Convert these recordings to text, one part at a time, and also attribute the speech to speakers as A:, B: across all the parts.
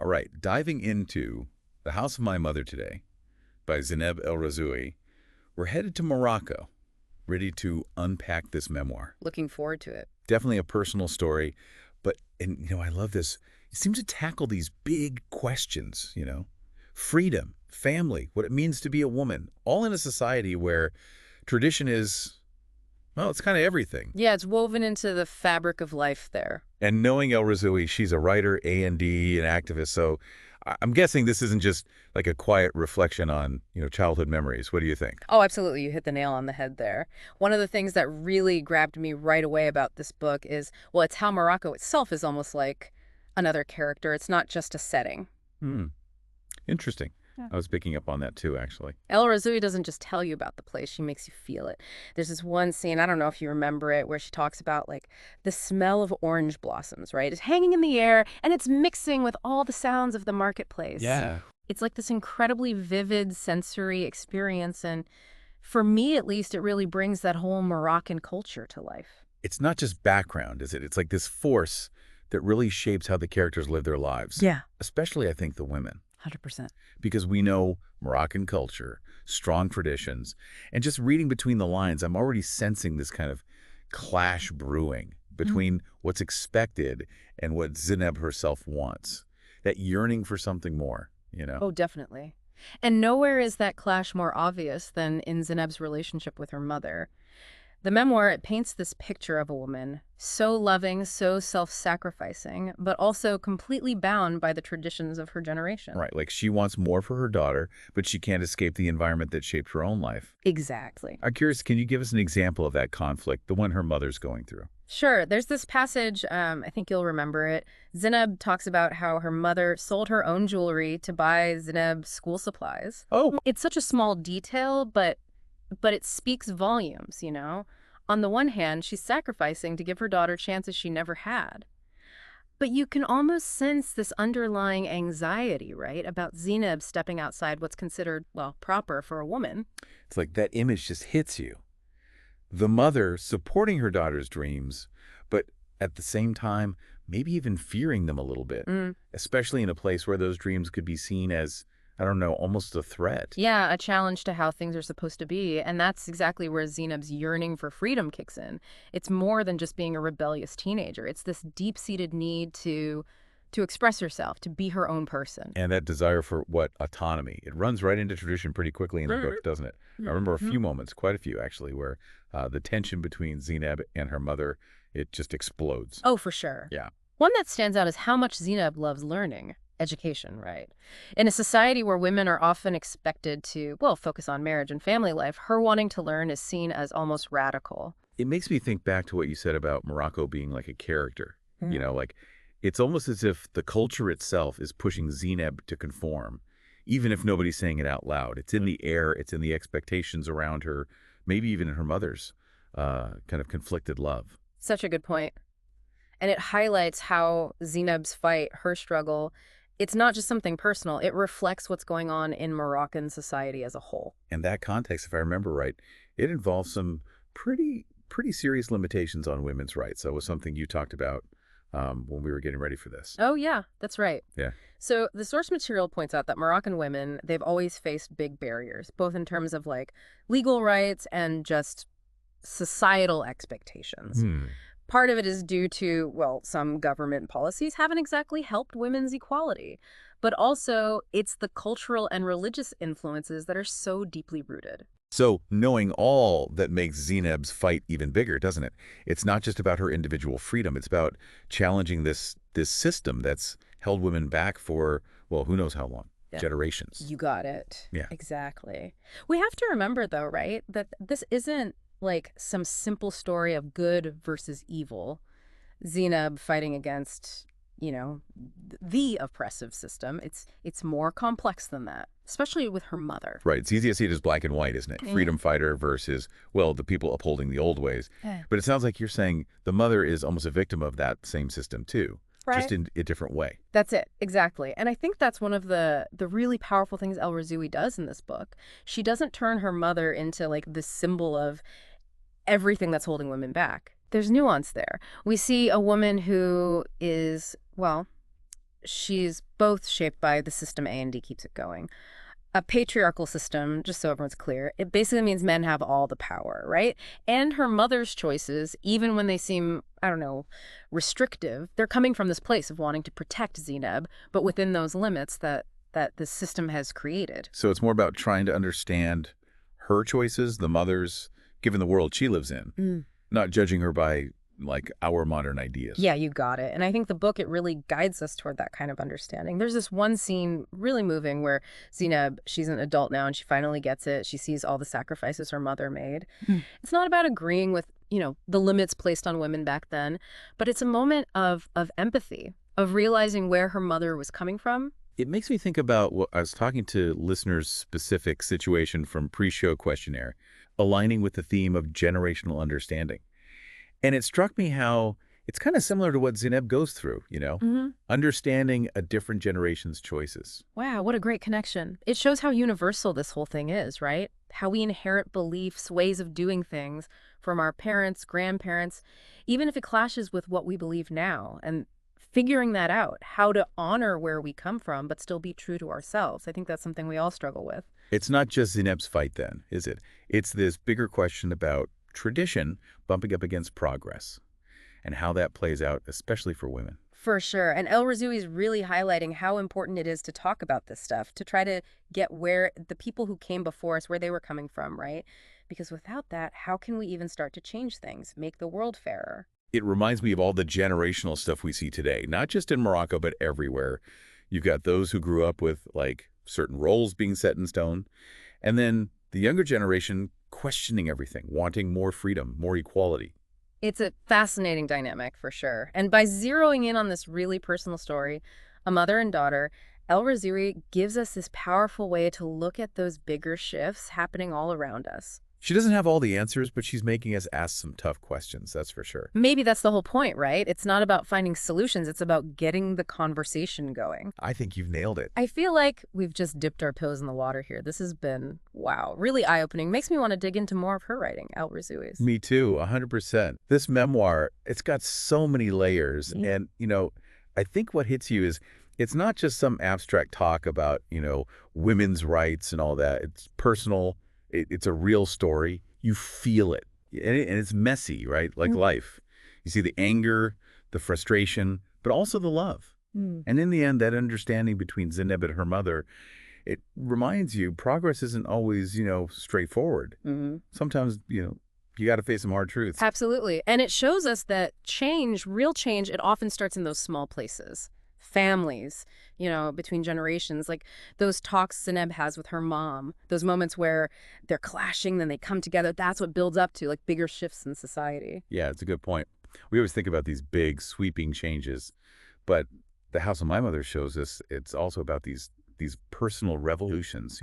A: All right, diving into The House of My Mother today by Zineb El Rhazoui, we're headed to Morocco, ready to unpack this memoir.
B: Looking forward to it.
A: Definitely a personal story, but, and I love this. It seems to tackle these big questions. Freedom, family, what it means to be a woman, all in a society where tradition is, well, it's kind of everything.
B: Yeah, it's woven into the fabric of life there.
A: And knowing El Rhazoui, she's a writer, A&D, an activist, so I'm guessing this isn't just like a quiet reflection on, childhood memories. What do you think?
B: Oh, absolutely. You hit the nail on the head there. One of the things that really grabbed me right away about this book is, well, it's how Morocco itself is almost like another character. It's not just a setting.
A: Hmm. Interesting.
B: Yeah.
A: I was picking up on that too, actually.
B: El Rhazoui doesn't just tell you about the place, she makes you feel it. There's this one scene, I don't know if you remember it, where she talks about like the smell of orange blossoms, right? It's hanging in the air and it's mixing with all the sounds of the marketplace.
A: Yeah.
B: It's like this incredibly vivid sensory experience, and for me at least, it really brings that whole Moroccan culture to life.
A: It's not just background, is it? It's like this force that really shapes how the characters live their lives.
B: Yeah.
A: Especially, I think, the women.
B: 100%.
A: Because we know Moroccan culture, strong traditions, and just reading between the lines, I'm already sensing this kind of clash brewing between what's expected and what Zineb herself wants. That yearning for something more.
B: Oh, definitely. And nowhere is that clash more obvious than in Zineb's relationship with her mother. The memoir, it paints this picture of a woman, so loving, so self-sacrificing, but also completely bound by the traditions of her generation.
A: Right, like she wants more for her daughter, but she can't escape the environment that shaped her own life.
B: Exactly.
A: I'm curious, can you give us an example of that conflict, the one her mother's going through?
B: Sure. There's this passage, I think you'll remember it. Zineb talks about how her mother sold her own jewelry to buy Zineb school supplies.
A: Oh,
B: It's such a small detail, but it speaks volumes. On the one hand, she's sacrificing to give her daughter chances she never had. But you can almost sense this underlying anxiety, right, about Zineb stepping outside what's considered, well, proper for a woman.
A: it's like that image just hits you. The mother supporting her daughter's dreams, but at the same time, maybe even fearing them a little bit, especially in a place where those dreams could be seen as, I don't know, almost a threat.
B: Yeah, a challenge to how things are supposed to be, and that's exactly where Zineb's yearning for freedom kicks in. It's more than just being a rebellious teenager. It's this deep-seated need to express herself, to be her own person.
A: And that desire for what? Autonomy. It runs right into tradition pretty quickly in the book, doesn't it? I remember a few moments, quite a few actually, where the tension between Zineb and her mother, it just explodes.
B: Oh, for sure.
A: Yeah.
B: One that stands out is how much Zineb loves learning. Education, right? In a society where women are often expected to, well, focus on marriage and family life, her wanting to learn is seen as almost radical.
A: It makes me think back to what you said about Morocco being like a character. Like it's almost as if the culture itself is pushing Zineb to conform, even if nobody's saying it out loud. It's in the air, it's in the expectations around her, maybe even in her mother's kind of conflicted love.
B: Such a good point. And it highlights how Zineb's fight, her struggle, it's not just something personal. It reflects what's going on in Moroccan society as a whole.
A: And that context, if I remember right, it involves some pretty serious limitations on women's rights. That was something you talked about when we were getting ready for this.
B: Oh, yeah, that's right.
A: Yeah.
B: So the source material points out that Moroccan women, they've always faced big barriers, both in terms of like legal rights and just societal expectations. Part of it is due to, well, some government policies haven't exactly helped women's equality, but also it's the cultural and religious influences that are so deeply rooted.
A: So knowing all that makes Zineb's fight even bigger, doesn't it? It's not just about her individual freedom. It's about challenging this system that's held women back for, well, who knows how long, generations.
B: You got it.
A: Yeah.
B: Exactly. We have to remember, though, right, that this isn't like some simple story of good versus evil. Zineb fighting against, the oppressive system. It's more complex than that, especially with her mother.
A: Right. It's easy to see it as black and white, isn't it? Freedom fighter versus, well, the people upholding the old ways. But it sounds like you're saying the mother is almost a victim of that same system, too.
B: Right.
A: Just in a different way.
B: That's it. Exactly. And I think that's one of the really powerful things El Rhazoui does in this book. She doesn't turn her mother into like this symbol of everything that's holding women back. There's nuance there. We see a woman who is, well, she's both shaped by the system A and D keeps it going. A patriarchal system, just so everyone's clear, it basically means men have all the power, right? And her mother's choices, even when they seem, I don't know, restrictive, they're coming from this place of wanting to protect Zineb, but within those limits that the system has created.
A: So it's more about trying to understand her choices, the mother's, given the world she lives in, not judging her by, like, our modern ideas.
B: Yeah, you got it. And I think the book, it really guides us toward that kind of understanding. There's this one scene really moving where Zineb, she's an adult now and she finally gets it. She sees all the sacrifices her mother made. It's not about agreeing with, the limits placed on women back then, but it's a moment of empathy, of realizing where her mother was coming from.
A: It makes me think about what I was talking to listeners' specific situation from pre-show questionnaire, aligning with the theme of generational understanding. And it struck me how it's kind of similar to what Zineb goes through, understanding a different generation's choices.
B: Wow, what a great connection. It shows how universal this whole thing is, right? How we inherit beliefs, ways of doing things from our parents, grandparents, even if it clashes with what we believe now. And figuring that out, how to honor where we come from, but still be true to ourselves. I think that's something we all struggle with.
A: It's not just Zineb's fight then, is it? It's this bigger question about tradition bumping up against progress and how that plays out, especially for women.
B: For sure. And El Rhazoui is really highlighting how important it is to talk about this stuff, to try to get where the people who came before us, where they were coming from, right? Because without that, how can we even start to change things, make the world fairer?
A: It reminds me of all the generational stuff we see today, not just in Morocco, but everywhere. You've got those who grew up with, like, certain roles being set in stone, and then the younger generation questioning everything, wanting more freedom, more equality.
B: It's a fascinating dynamic, for sure. And by zeroing in on this really personal story, a mother and daughter, El Rhazoui gives us this powerful way to look at those bigger shifts happening all around us.
A: She doesn't have all the answers, but she's making us ask some tough questions, that's for sure.
B: Maybe that's the whole point, right? It's not about finding solutions. It's about getting the conversation going.
A: I think you've nailed it.
B: I feel like we've just dipped our toes in the water here. This has been, wow, really eye-opening. Makes me want to dig into more of her writing, El Razoui's.
A: Me too, 100%. This memoir, it's got so many layers. And, I think what hits you is it's not just some abstract talk about, women's rights and all that. It's personal. It's a real story. You feel it. And it's messy, right? Like life. You see the anger, the frustration, but also the love. And in the end, that understanding between Zineb and her mother, it reminds you progress isn't always, straightforward. Sometimes, you got to face some hard truths.
B: Absolutely. And it shows us that change, real change, it often starts in those small places. Families, between generations, like those talks Zineb has with her mom, those moments where they're clashing, then they come together. That's what builds up to, like, bigger shifts in society.
A: Yeah, it's a good point. We always think about these big, sweeping changes, but The House of My Mother shows us it's also about these personal revolutions,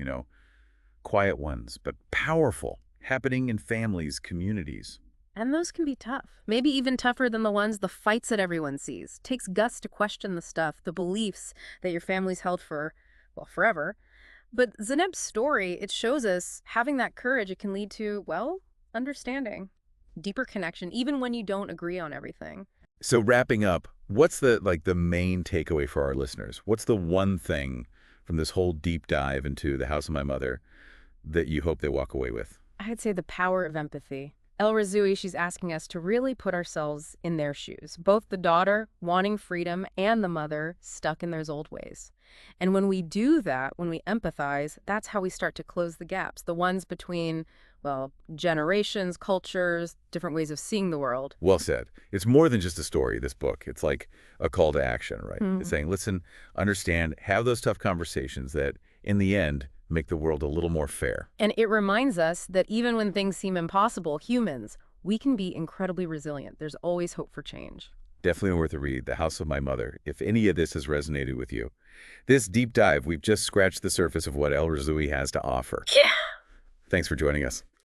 A: quiet ones, but powerful, happening in families, communities.
B: And those can be tough. Maybe even tougher than the fights that everyone sees. Takes guts to question the stuff, the beliefs that your family's held for, well, forever. But Zineb's story, it shows us having that courage, it can lead to, well, understanding, deeper connection, even when you don't agree on everything.
A: So wrapping up, what's the main takeaway for our listeners? What's the one thing from this whole deep dive into The House of My Mother that you hope they walk away with?
B: I'd say the power of empathy. El Rhazoui, she's asking us to really put ourselves in their shoes, both the daughter wanting freedom and the mother stuck in those old ways. And when we do that, when we empathize, that's how we start to close the gaps, the ones between, well, generations, cultures, different ways of seeing the world.
A: Well said. It's more than just a story, this book. It's like a call to action, right? It's saying, listen, understand, have those tough conversations that, in the end, make the world a little more fair.
B: And it reminds us that even when things seem impossible, humans, we can be incredibly resilient. There's always hope for change.
A: Definitely worth a read, The House of My Mother, if any of this has resonated with you. This deep dive, we've just scratched the surface of what El Rhazoui has to offer.
B: Yeah.
A: Thanks for joining us.